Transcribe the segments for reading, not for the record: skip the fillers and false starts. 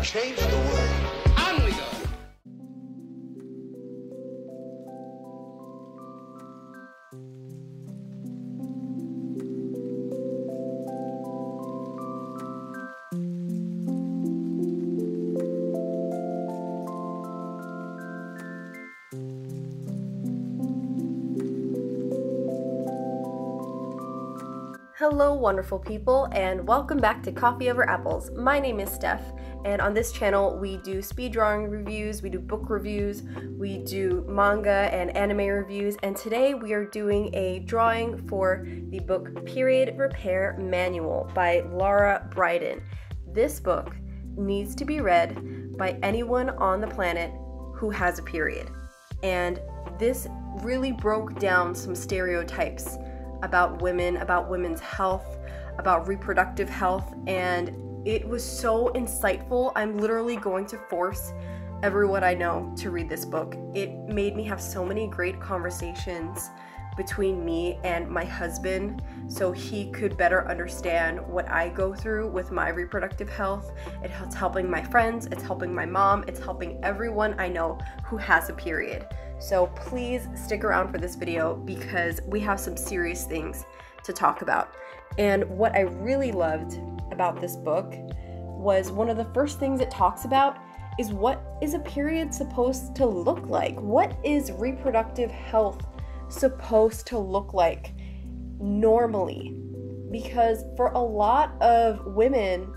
change the world. On we go. Hello wonderful people, and welcome back to Coffee Over Apples. My name is Steph, and on this channel we do speed drawing reviews, we do book reviews, we do manga and anime reviews, and today we are doing a drawing for the book Period Repair Manual by Laura Briden. This book needs to be read by anyone on the planet who has a period, and this really broke down some stereotypes about women, about women's health, about reproductive health, and it was so insightful. I'm literally going to force everyone I know to read this book. It made me have so many great conversations between me and my husband so he could better understand what I go through with my reproductive health. It's helping my friends, it's helping my mom, it's helping everyone I know who has a period. So please stick around for this video because we have some serious things to talk about. And what I really loved about this book was one of the first things it talks about is what is a period supposed to look like? What is reproductive health supposed to look like normally? Because for a lot of women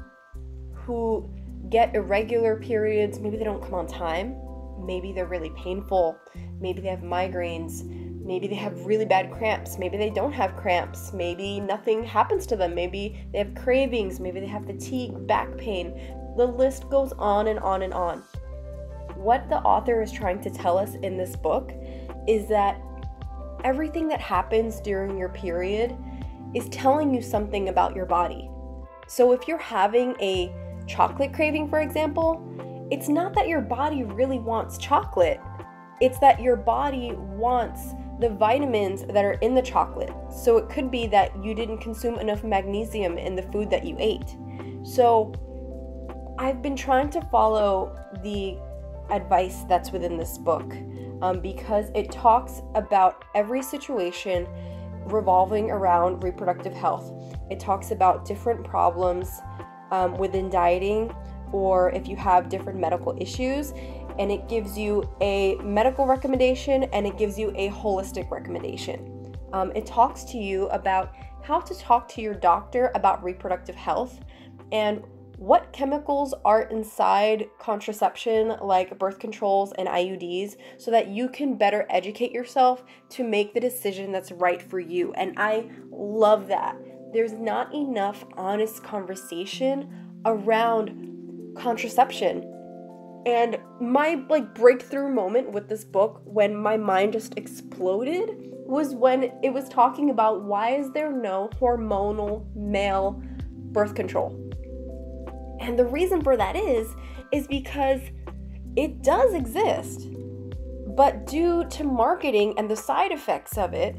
who get irregular periods, maybe they don't come on time, maybe they're really painful, maybe they have migraines, maybe they have really bad cramps, maybe they don't have cramps, maybe nothing happens to them, maybe they have cravings, maybe they have fatigue, back pain. The list goes on and on and on. What the author is trying to tell us in this book is that everything that happens during your period is telling you something about your body. So if you're having a chocolate craving, for example, it's not that your body really wants chocolate. It's that your body wants the vitamins that are in the chocolate. So it could be that you didn't consume enough magnesium in the food that you ate. So I've been trying to follow the advice that's within this book because it talks about every situation revolving around reproductive health. It talks about different problems within dieting, or if you have different medical issues, and it gives you a medical recommendation and it gives you a holistic recommendation. It talks to you about how to talk to your doctor about reproductive health and what chemicals are inside contraception like birth controls and IUDs so that you can better educate yourself to make the decision that's right for you. And I love that. There's not enough honest conversation around contraception. And my breakthrough moment with this book, when my mind just exploded, was when it was talking about why is there no hormonal male birth control. And the reason for that is because it does exist, but due to marketing and the side effects of it,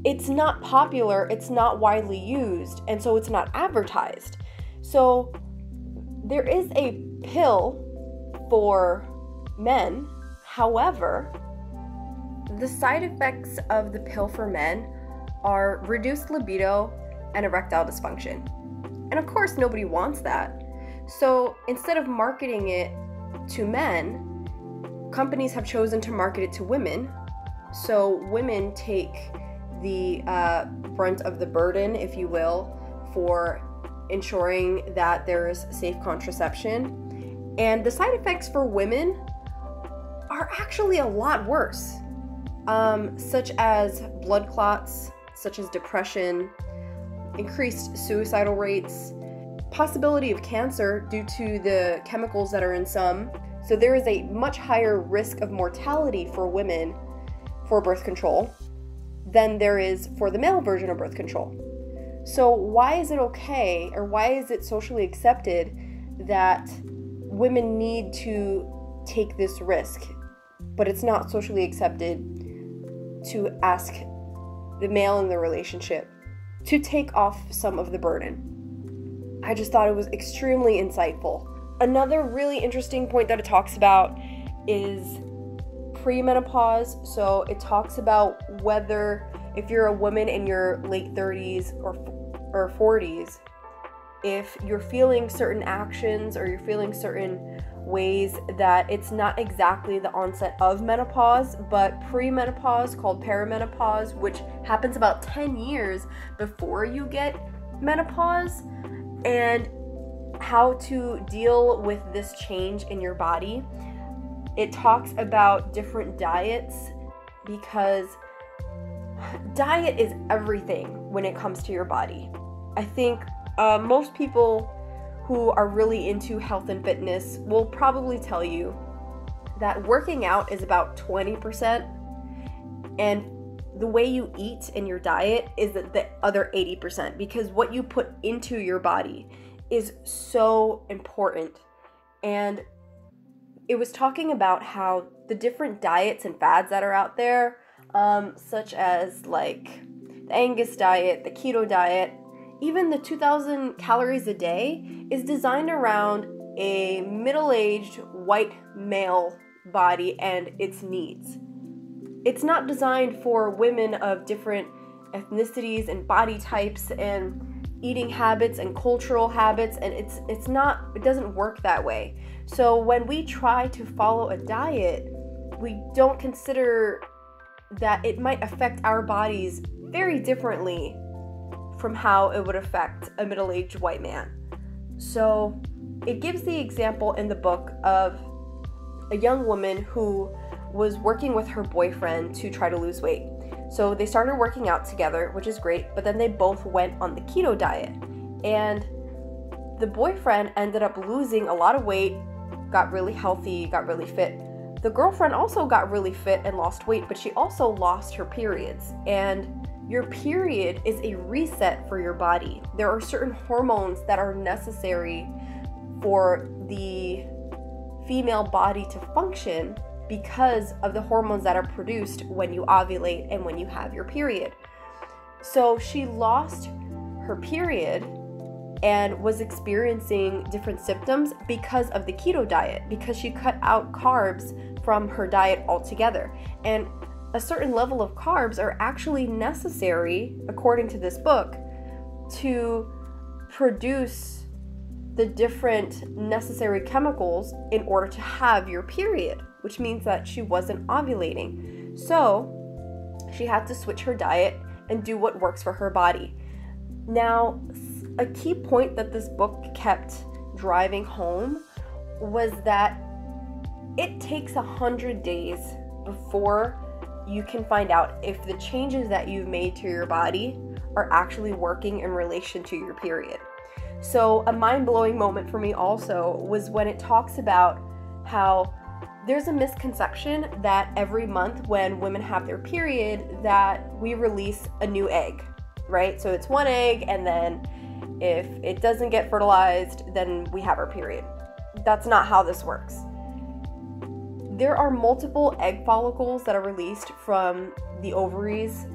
it's not popular, it's not widely used, and so it's not advertised. So there is a pill for men. However, the side effects of the pill for men are reduced libido and erectile dysfunction. And of course, nobody wants that. So instead of marketing it to men, companies have chosen to market it to women. So women take the brunt of the burden, if you will, for ensuring that there is safe contraception. And the side effects for women are actually a lot worse, such as blood clots, such as depression, increased suicidal rates, possibility of cancer due to the chemicals that are in some. So there is a much higher risk of mortality for women for birth control than there is for the male version of birth control. So why is it okay, or why is it socially accepted that women need to take this risk, but it's not socially accepted to ask the male in the relationship to take off some of the burden? I just thought it was extremely insightful. Another really interesting point that it talks about is premenopause. So it talks about whether, if you're a woman in your late 30s or 40s, if you're feeling certain actions or you're feeling certain ways, that it's not exactly the onset of menopause, but premenopause, called perimenopause, which happens about 10 years before you get menopause, and how to deal with this change in your body. It talks about different diets, because diet is everything when it comes to your body. I think most people who are really into health and fitness will probably tell you that working out is about 20%, and the way you eat in your diet is the other 80%, because what you put into your body is so important. And it was talking about how the different diets and fads that are out there, such as like the Angus diet, the keto diet, even the 2,000 calories a day, is designed around a middle-aged white male body and its needs. It's not designed for women of different ethnicities and body types and eating habits and cultural habits, and it doesn't work that way. So when we try to follow a diet, we don't consider that it might affect our bodies very differently from how it would affect a middle-aged white man. So it gives the example in the book of a young woman who was working with her boyfriend to try to lose weight. So they started working out together, which is great, but then they both went on the keto diet. And the boyfriend ended up losing a lot of weight, got really healthy, got really fit. The girlfriend also got really fit and lost weight, but she also lost her periods. And your period is a reset for your body. There are certain hormones that are necessary for the female body to function because of the hormones that are produced when you ovulate and when you have your period. So she lost her period and was experiencing different symptoms because of the keto diet, because she cut out carbs from her diet altogether. And a certain level of carbs are actually necessary, according to this book, to produce the different necessary chemicals in order to have your period, which means that she wasn't ovulating. So she had to switch her diet and do what works for her body. Now, a key point that this book kept driving home was that it takes 100 days before you can find out if the changes that you've made to your body are actually working in relation to your period. So a mind-blowing moment for me also was when it talks about how there's a misconception that every month when women have their period that we release a new egg, right? So it's one egg, and then if it doesn't get fertilized, then we have our period. That's not how this works. There are multiple egg follicles that are released from the ovaries,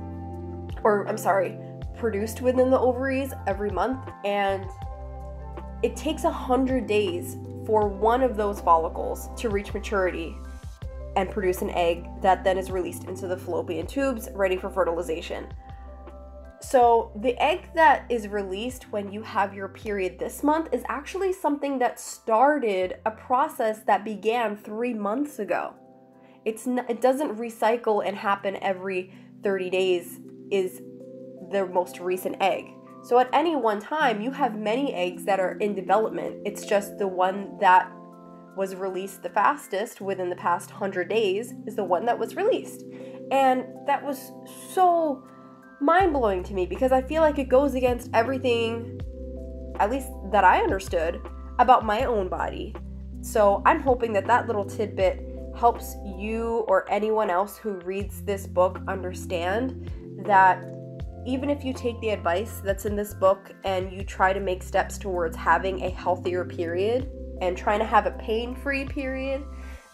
produced within the ovaries every month, and it takes 100 days for one of those follicles to reach maturity and produce an egg that then is released into the fallopian tubes, ready for fertilization. So the egg that is released when you have your period this month is actually something that started a process that began 3 months ago. It doesn't recycle and happen every 30 days is the most recent egg. So at any one time, you have many eggs that are in development. It's just the one that was released the fastest within the past 100 days is the one that was released. And that was so mind-blowing to me, because I feel like it goes against everything, at least that I understood, about my own body. So I'm hoping that that little tidbit helps you or anyone else who reads this book understand that even if you take the advice that's in this book and you try to make steps towards having a healthier period and trying to have a pain-free period,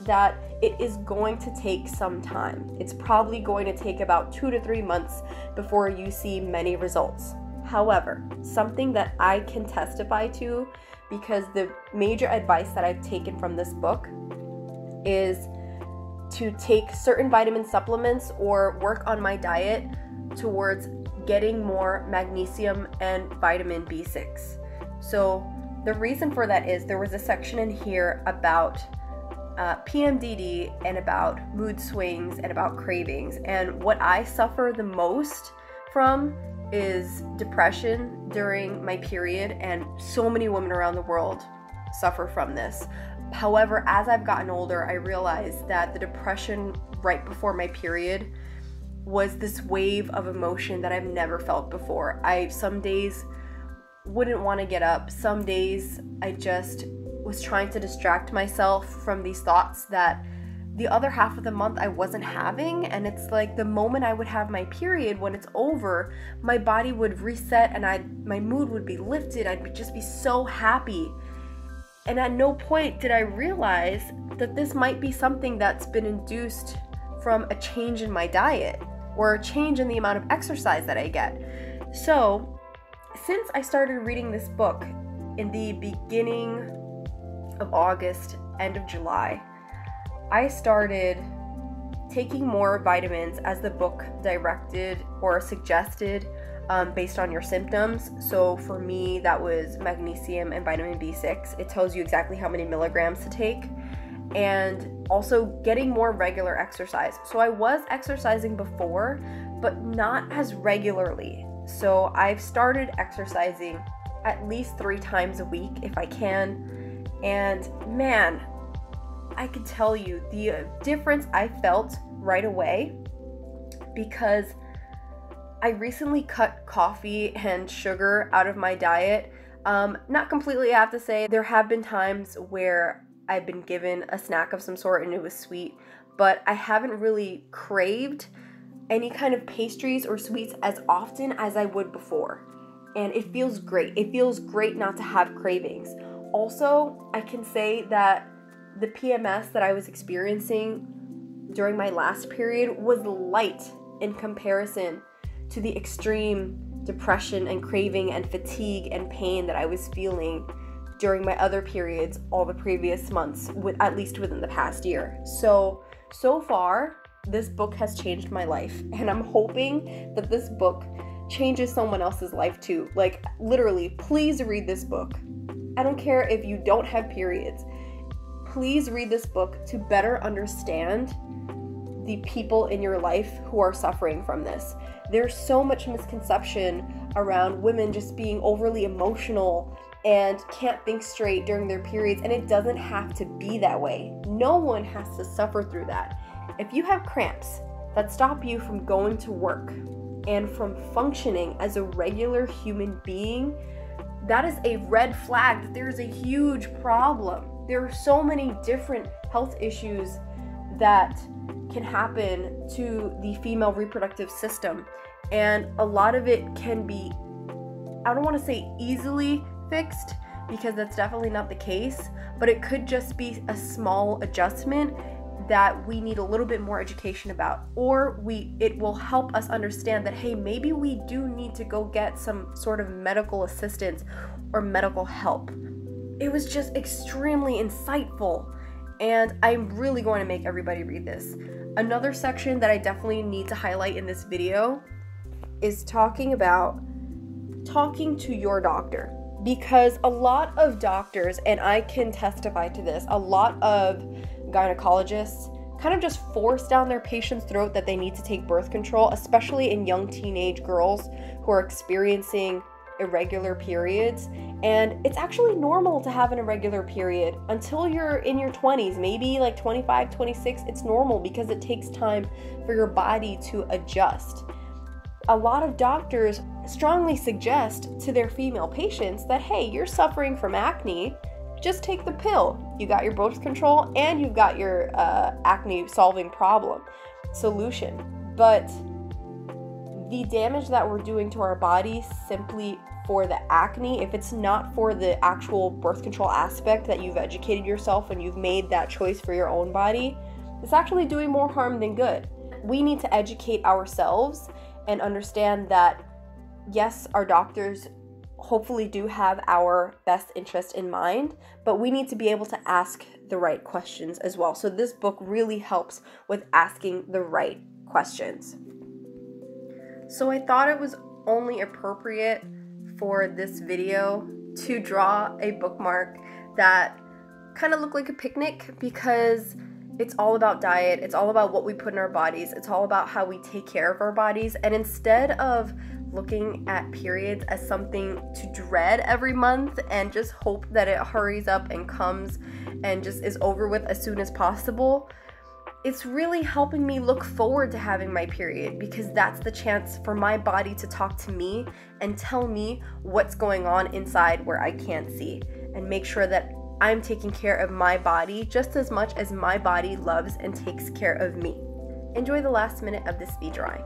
that it is going to take some time. It's probably going to take about 2 to 3 months before you see many results. However, something that I can testify to, because the major advice that I've taken from this book is to take certain vitamin supplements or work on my diet towards getting more magnesium and vitamin B6. So the reason for that is there was a section in here about PMDD and about mood swings and about cravings. And what I suffer the most from is depression during my period, and so many women around the world suffer from this. However, as I've gotten older, I realized that the depression right before my period was this wave of emotion that I've never felt before. Some days wouldn't want to get up. Some days I just was trying to distract myself from these thoughts that the other half of the month I wasn't having. And it's like the moment I would have my period, when it's over, my body would reset and my mood would be lifted. I'd just be so happy. And at no point did I realize that this might be something that's been induced from a change in my diet or a change in the amount of exercise that I get. So since I started reading this book in the beginning of August, end of July, I started taking more vitamins as the book directed or suggested based on your symptoms. So for me, that was magnesium and vitamin B6. It tells you exactly how many milligrams to take. And also getting more regular exercise. So I was exercising before, but not as regularly. So I've started exercising at least 3 times a week if I can. And man, I can tell you the difference I felt right away, because I recently cut coffee and sugar out of my diet. Not completely, I have to say. There have been times where I've been given a snack of some sort and it was sweet, but I haven't really craved any kind of pastries or sweets as often as I would before. And it feels great. It feels great not to have cravings. Also, I can say that the PMS that I was experiencing during my last period was light in comparison to the extreme depression and craving and fatigue and pain that I was feeling during my other periods all the previous months, at least within the past year. So far, this book has changed my life, and I'm hoping that this book changes someone else's life too. Like, literally, please read this book. I don't care if you don't have periods. Please read this book to better understand the people in your life who are suffering from this. There's so much misconception around women just being overly emotional and can't think straight during their periods, and it doesn't have to be that way. No one has to suffer through that. If you have cramps that stop you from going to work and from functioning as a regular human being, that is a red flag that there is a huge problem. There are so many different health issues that can happen to the female reproductive system, and a lot of it can be, I don't want to say easily fixed, because that's definitely not the case, but it could just be a small adjustment that we need a little bit more education about, or it will help us understand that, hey, maybe we do need to go get some sort of medical assistance or medical help. It was just extremely insightful, and I'm really going to make everybody read this. Another section that I definitely need to highlight in this video is talking about talking to your doctor, because a lot of doctors, and I can testify to this, a lot of gynecologists kind of just force down their patient's throat that they need to take birth control, especially in young teenage girls who are experiencing irregular periods. And it's actually normal to have an irregular period until you're in your 20s, maybe like 25, 26. It's normal because it takes time for your body to adjust. A lot of doctors strongly suggest to their female patients that, hey, you're suffering from acne, just take the pill. You got your birth control and you've got your acne solving problem solution. But the damage that we're doing to our body simply for the acne, if it's not for the actual birth control aspect that you've educated yourself and you've made that choice for your own body, it's actually doing more harm than good. We need to educate ourselves and understand that yes, our doctors hopefully do have our best interest in mind, but we need to be able to ask the right questions as well. So this book really helps with asking the right questions. So I thought it was only appropriate for this video to draw a bookmark that kind of looked like a picnic, because it's all about diet, it's all about what we put in our bodies, it's all about how we take care of our bodies. And instead of looking at periods as something to dread every month and just hope that it hurries up and comes and just is over with as soon as possible, it's really helping me look forward to having my period, because that's the chance for my body to talk to me and tell me what's going on inside where I can't see, and make sure that I'm taking care of my body just as much as my body loves and takes care of me. Enjoy the last minute of this speed drawing.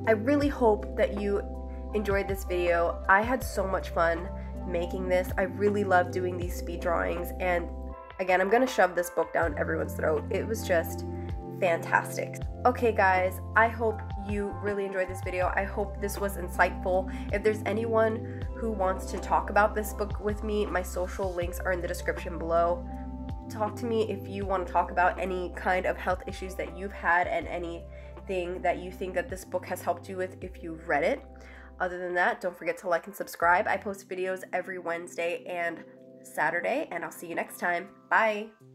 I really hope that you enjoyed this video. I had so much fun making this. I really love doing these speed drawings, and again, I'm gonna shove this book down everyone's throat. It was just fantastic. Okay guys, I hope you really enjoyed this video. I hope this was insightful. If there's anyone who wants to talk about this book with me, my social links are in the description below. Talk to me if you want to talk about any kind of health issues that you've had and anything that you think that this book has helped you with if you've read it. Other than that, don't forget to like and subscribe. I post videos every Wednesday and Saturday, and I'll see you next time. Bye!